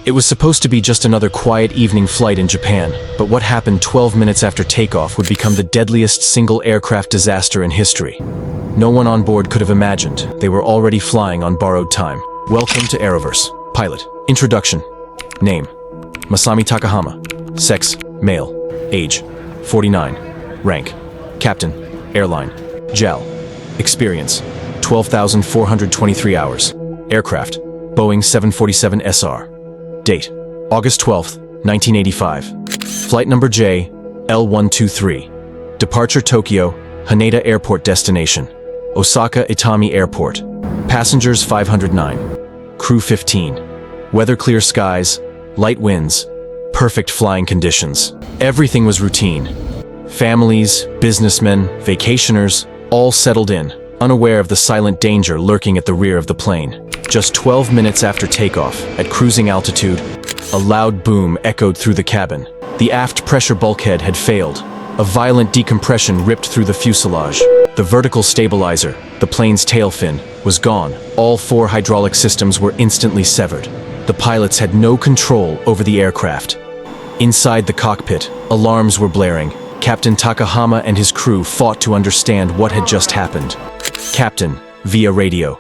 It was supposed to be just another quiet evening flight in Japan, but what happened 12 minutes after takeoff would become the deadliest single aircraft disaster in history. No one on board could have imagined they were already flying on borrowed time. Welcome to AeroVerse. Pilot. Introduction. Name: Masami Takahama. Sex: male. Age: 49. Rank: Captain. Airline: JAL. Experience: 12,423 hours. Aircraft: Boeing 747 SR. Date: August 12, 1985. Flight number J, L123. Departure Tokyo, Haneda Airport. Destination: Osaka Itami Airport. Passengers 509. Crew 15. Weather: clear skies, light winds, perfect flying conditions. Everything was routine. Families, businessmen, vacationers, all settled in, unaware of the silent danger lurking at the rear of the plane. Just 12 minutes after takeoff, at cruising altitude, a loud boom echoed through the cabin. The aft pressure bulkhead had failed. A violent decompression ripped through the fuselage. The vertical stabilizer, the plane's tail fin, was gone. All 4 hydraulic systems were instantly severed. The pilots had no control over the aircraft. Inside the cockpit, alarms were blaring. Captain Takahama and his crew fought to understand what had just happened. Captain, via radio: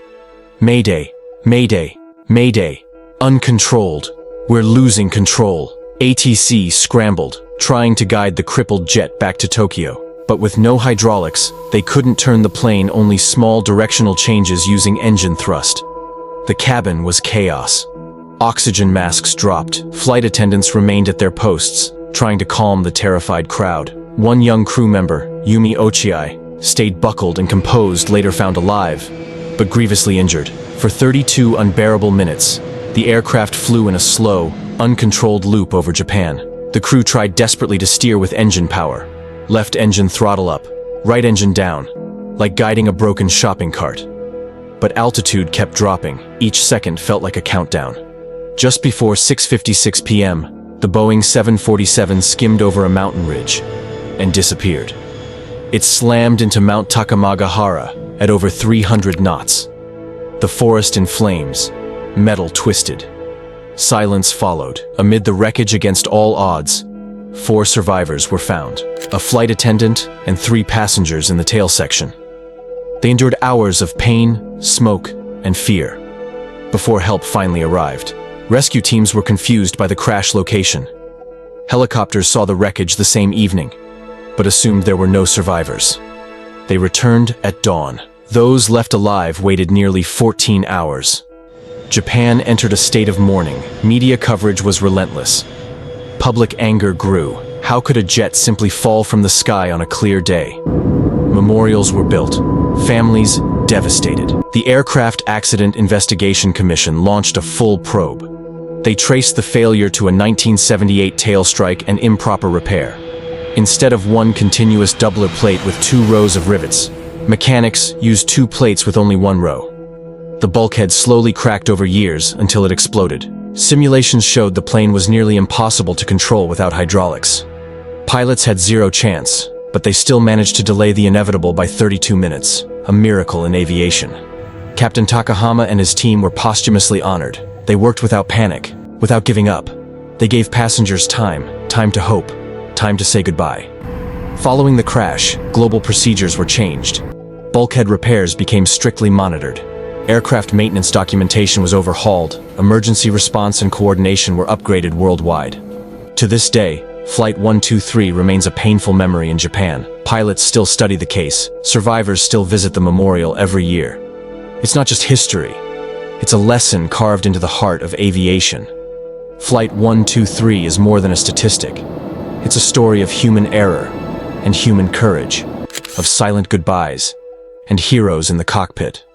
Mayday, Mayday, Mayday. Uncontrolled. We're losing control. ATC scrambled, trying to guide the crippled jet back to Tokyo. But with no hydraulics, they couldn't turn the plane, only small directional changes using engine thrust. The cabin was chaos. Oxygen masks dropped. Flight attendants remained at their posts, trying to calm the terrified crowd. One young crew member, Yumi Ochiai, stayed buckled and composed, later found alive, but grievously injured. For 32 unbearable minutes, the aircraft flew in a slow, uncontrolled loop over Japan. The crew tried desperately to steer with engine power. Left engine throttle up, right engine down, like guiding a broken shopping cart. But altitude kept dropping. Each second felt like a countdown. Just before 6:56 p.m., the Boeing 747 skimmed over a mountain ridge and disappeared. It slammed into Mount Takamagahara at over 300 knots. The forest in flames, metal twisted. Silence followed. Amid the wreckage, against all odds, 4 survivors were found: a flight attendant and 3 passengers in the tail section. They endured hours of pain, smoke, and fear before help finally arrived. Rescue teams were confused by the crash location. Helicopters saw the wreckage the same evening, but assumed there were no survivors. They returned at dawn. Those left alive waited nearly 14 hours. Japan entered a state of mourning. Media coverage was relentless. Public anger grew. How could a jet simply fall from the sky on a clear day? Memorials were built. Families devastated. The Aircraft Accident Investigation Commission launched a full probe. They traced the failure to a 1978 tail strike and improper repair. Instead of one continuous doubler plate with 2 rows of rivets, mechanics used 2 plates with only 1 row. The bulkhead slowly cracked over years until it exploded. Simulations showed the plane was nearly impossible to control without hydraulics. Pilots had 0 chance, but they still managed to delay the inevitable by 32 minutes, a miracle in aviation. Captain Takahama and his team were posthumously honored. They worked without panic, without giving up. They gave passengers time to hope, time to say goodbye. Following the crash, global procedures were changed. Bulkhead repairs became strictly monitored. Aircraft maintenance documentation was overhauled. Emergency response and coordination were upgraded worldwide. To this day, Flight 123 remains a painful memory in Japan. Pilots still study the case. Survivors still visit the memorial every year. It's not just history. It's a lesson carved into the heart of aviation. Flight 123 is more than a statistic. It's a story of human error and human courage, of silent goodbyes and heroes in the cockpit.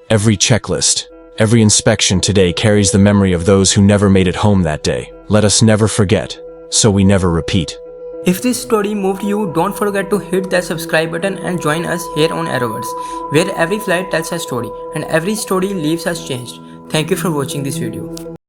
Every checklist, every inspection today carries the memory of those who never made it home that day. Let us never forget, so we never repeat. If this story moved you, don't forget to hit that subscribe button and join us here on AeroVerse, where every flight tells a story and every story leaves us changed. Thank you for watching this video.